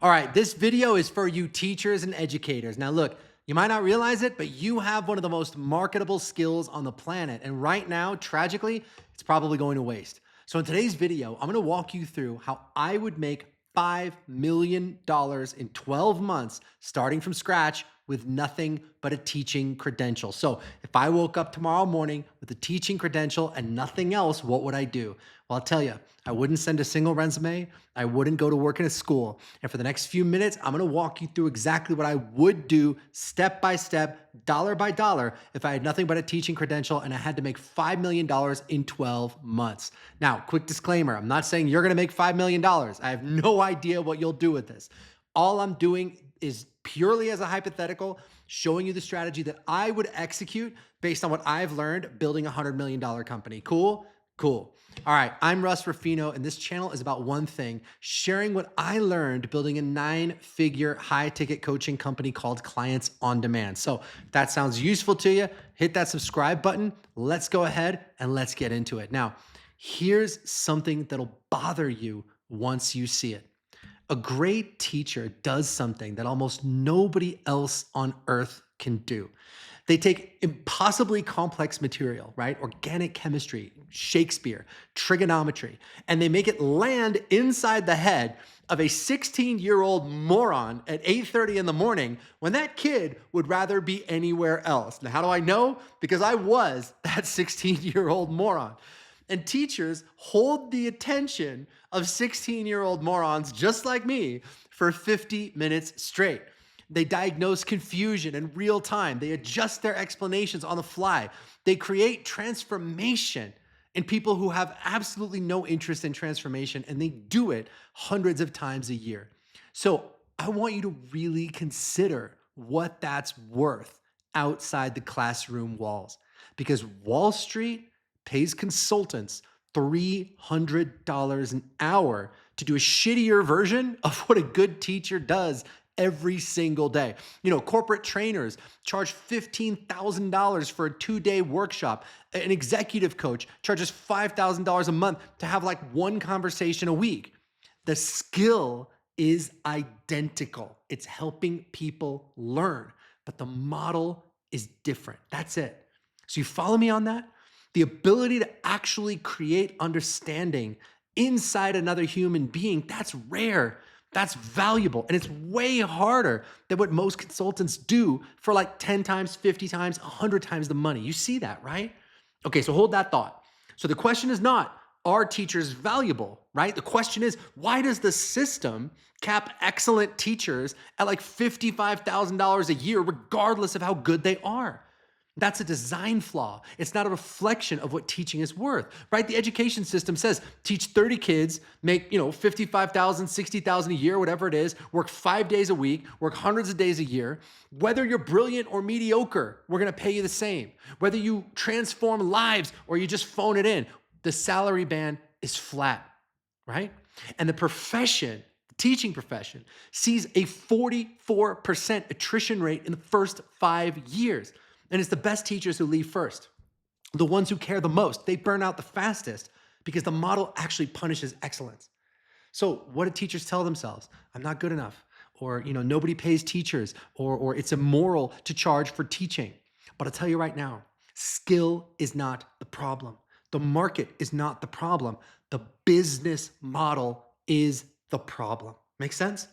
All right, this video is for you teachers and educators. Now, look, you might not realize it, but you have one of the most marketable skills on the planet. And right now, tragically, it's probably going to waste. So, in today's video, I'm going to walk you through how I would make $5 million in 12 months, starting from scratch with nothing but a teaching credential. So, if I woke up tomorrow morning with a teaching credential and nothing else, what would I do? Well, I'll tell you, I wouldn't send a single resume. I wouldn't go to work in a school. And for the next few minutes, I'm gonna walk you through exactly what I would do step by step, dollar by dollar, if I had nothing but a teaching credential and I had to make $5 million in 12 months. Now, quick disclaimer, I'm not saying you're gonna make $5 million. I have no idea what you'll do with this. All I'm doing is purely as a hypothetical, showing you the strategy that I would execute based on what I've learned building a $100 million company. Cool? Cool. All right, I'm Russ Ruffino, and this channel is about one thing, sharing what I learned building a 9-figure high-ticket coaching company called Clients on Demand. So if that sounds useful to you, hit that subscribe button. Let's go ahead and let's get into it. Now, here's something that'll bother you once you see it. A great teacher does something that almost nobody else on earth can do. They take impossibly complex material, right? Organic chemistry, Shakespeare, trigonometry, and they make it land inside the head of a 16-year-old moron at 8:30 in the morning when that kid would rather be anywhere else. Now, how do I know? Because I was that 16-year-old moron. And teachers hold the attention of 16-year-old morons just like me for 50 minutes straight. They diagnose confusion in real time. They adjust their explanations on the fly. They create transformation in people who have absolutely no interest in transformation, and they do it hundreds of times a year. So I want you to really consider what that's worth outside the classroom walls, because Wall Street pays consultants $300 an hour to do a shittier version of what a good teacher does every single day. You know, corporate trainers charge $15,000 for a 2-day workshop. An executive coach charges $5,000 a month to have like one conversation a week. The skill is identical. It's helping people learn, but the model is different. That's it. So you follow me on that? The ability to actually create understanding inside another human being, that's rare. That's valuable. And it's way harder than what most consultants do for like 10 times, 50 times, 100 times the money. You see that, right? Okay, so hold that thought. So the question is not, are teachers valuable, right? The question is, why does the system cap excellent teachers at like $55,000 a year, regardless of how good they are? That's a design flaw. It's not a reflection of what teaching is worth, right? The education system says teach 30 kids, make, 55,000, 60,000 a year, whatever it is, work 5 days a week, work hundreds of days a year. Whether you're brilliant or mediocre, we're going to pay you the same. Whether you transform lives or you just phone it in, the salary band is flat, right? And the profession, the teaching profession, sees a 44% attrition rate in the first 5 years. And it's the best teachers who leave first, the ones who care the most. They burn out the fastest because the model actually punishes excellence. So what do teachers tell themselves? I'm not good enough, or nobody pays teachers, or it's immoral to charge for teaching. But I'll tell you right now, skill is not the problem. The market is not the problem. The business model is the problem. Make sense?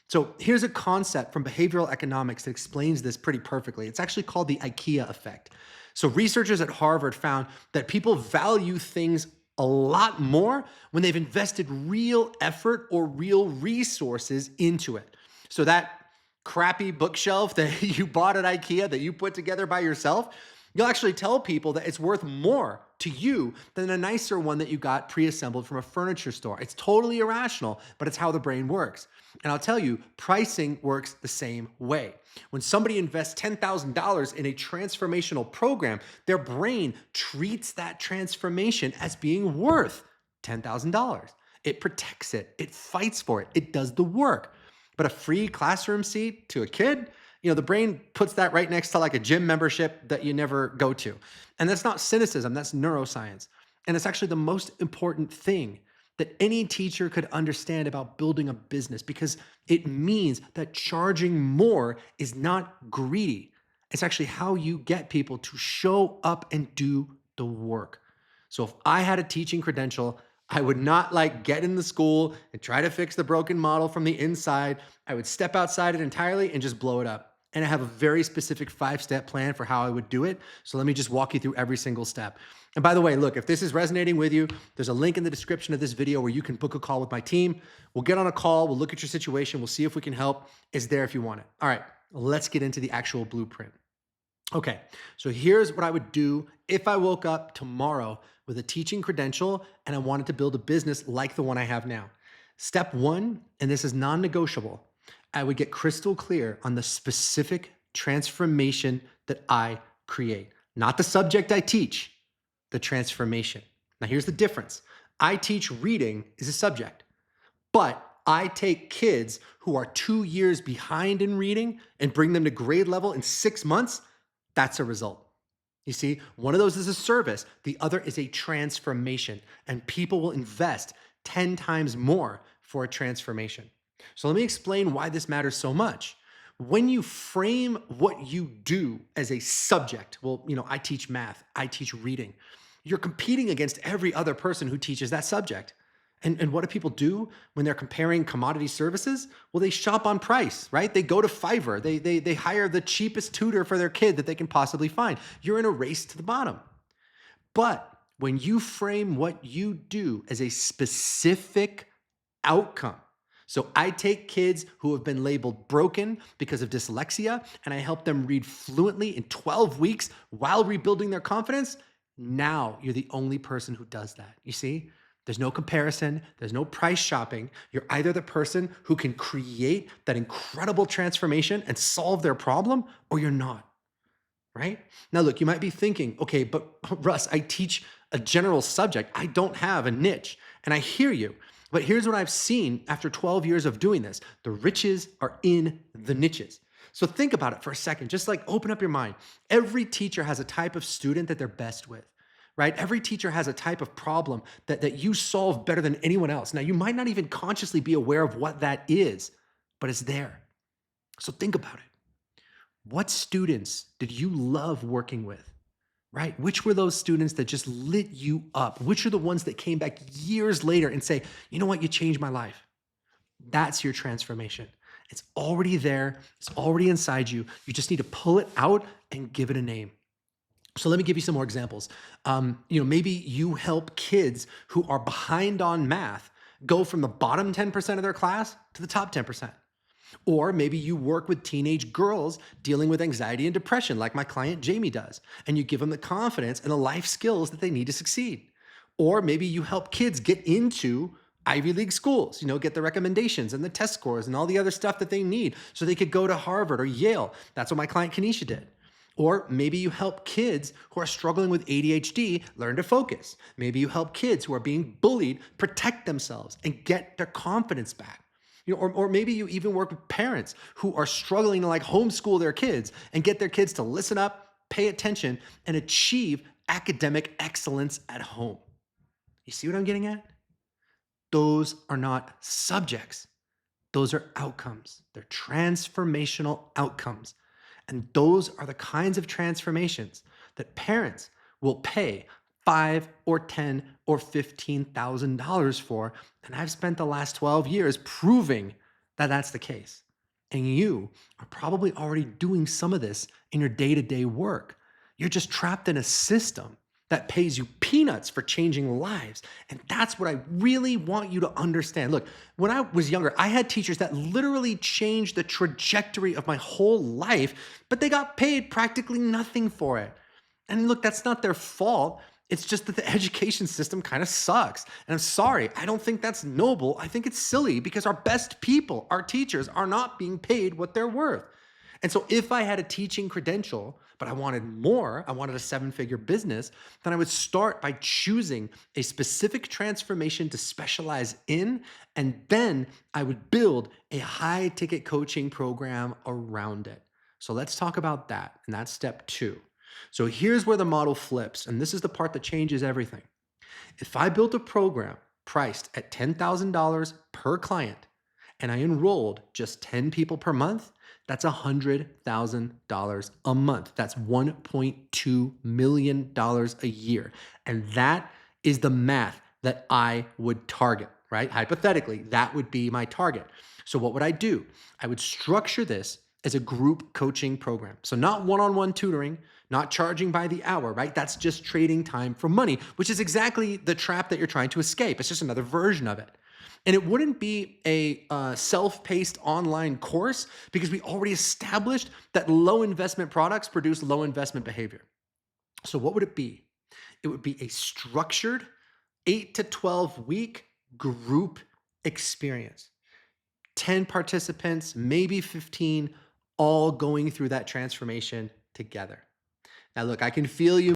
So here's a concept from behavioral economics that explains this pretty perfectly. It's actually called the IKEA effect. So researchers at Harvard found that people value things a lot more when they've invested real effort or real resources into it. So that crappy bookshelf that you bought at IKEA that you put together by yourself, you'll actually tell people that it's worth more to you than a nicer one that you got pre-assembled from a furniture store. It's totally irrational, but it's how the brain works. And I'll tell you, pricing works the same way. When somebody invests $10,000 in a transformational program, their brain treats that transformation as being worth $10,000. It protects it. It fights for it. It does the work. But a free classroom seat to a kid, the brain puts that right next to like a gym membership that you never go to. And that's not cynicism, that's neuroscience. And it's actually the most important thing that any teacher could understand about building a business, because it means that charging more is not greedy. It's actually how you get people to show up and do the work. So if I had a teaching credential, I would not like get in the school and try to fix the broken model from the inside. I would step outside it entirely and just blow it up. And I have a very specific 5-step plan for how I would do it. So let me just walk you through every single step. And by the way, look, if this is resonating with you, there's a link in the description of this video where you can book a call with my team. We'll get on a call. We'll look at your situation. We'll see if we can help. It's there if you want it. All right, let's get into the actual blueprint. Okay, so here's what I would do if I woke up tomorrow with a teaching credential and I wanted to build a business like the one I have now. Step one, and this is non-negotiable, I would get crystal clear on the specific transformation that I create, not the subject I teach, the transformation. Now, here's the difference. I teach reading is a subject, but I take kids who are 2 years behind in reading and bring them to grade level in 6 months. That's a result. You see, one of those is a service, the other is a transformation, and people will invest 10 times more for a transformation. So let me explain why this matters so much. When you frame what you do as a subject, well, I teach math, I teach reading, you're competing against every other person who teaches that subject. And what do people do when they're comparing commodity services? Well, they shop on price, right? They go to Fiverr. They hire the cheapest tutor for their kid that they can possibly find. You're in a race to the bottom. But when you frame what you do as a specific outcome, so I take kids who have been labeled broken because of dyslexia, and I help them read fluently in 12 weeks while rebuilding their confidence. Now you're the only person who does that. You see? There's no comparison. There's no price shopping. You're either the person who can create that incredible transformation and solve their problem, or you're not, right? Now, look, you might be thinking, okay, but Russ, I teach a general subject. I don't have a niche. And I hear you. But here's what I've seen after 12 years of doing this. The riches are in the niches. So think about it for a second. Just like open up your mind. Every teacher has a type of student that they're best with, right? Every teacher has a type of problem that you solve better than anyone else. Now, you might not even consciously be aware of what that is, but it's there. So think about it. What students did you love working with, right? Which were those students that just lit you up? Which are the ones that came back years later and say, you know what, you changed my life? That's your transformation. It's already there. It's already inside you. You just need to pull it out and give it a name. So let me give you some more examples. Maybe you help kids who are behind on math go from the bottom 10% of their class to the top 10%. Or maybe you work with teenage girls dealing with anxiety and depression, like my client Jamie does, and you give them the confidence and the life skills that they need to succeed. Or maybe you help kids get into Ivy League schools, get the recommendations and the test scores and all the other stuff that they need so they could go to Harvard or Yale. That's what my client Kenesha did. Or maybe you help kids who are struggling with ADHD learn to focus. Maybe you help kids who are being bullied protect themselves and get their confidence back. Or maybe you even work with parents who are struggling to homeschool their kids and get their kids to listen up, pay attention, and achieve academic excellence at home. You see what I'm getting at? Those are not subjects. Those are outcomes. They're transformational outcomes. And those are the kinds of transformations that parents will pay $5 or $10 or $15,000 for. And I've spent the last 12 years proving that that's the case. And you are probably already doing some of this in your day-to-day work. You're just trapped in a system that pays you peanuts for changing lives. And that's what I really want you to understand. Look, when I was younger, I had teachers that literally changed the trajectory of my whole life, but they got paid practically nothing for it. And look, that's not their fault. It's just that the education system kind of sucks. And I'm sorry, I don't think that's noble. I think it's silly because our best people, our teachers, are not being paid what they're worth. And so if I had a teaching credential, but I wanted more, I wanted a 7-figure business, then I would start by choosing a specific transformation to specialize in, and then I would build a high-ticket coaching program around it. So let's talk about that, and that's step 2. So here's where the model flips, and this is the part that changes everything. If I built a program priced at $10,000 per client, and I enrolled just 10 people per month, that's $100,000 a month. That's $1.2 million a year. And that is the math that I would target, right? Hypothetically, that would be my target. So what would I do? I would structure this as a group coaching program. So not one-on-one tutoring, not charging by the hour, right? That's just trading time for money, which is exactly the trap that you're trying to escape. It's just another version of it. And it wouldn't be a self-paced online course because we already established that low investment products produce low investment behavior. So what would it be? It would be a structured 8 to 12 week group experience. 10 participants, maybe 15, all going through that transformation together. Now, look, I can feel you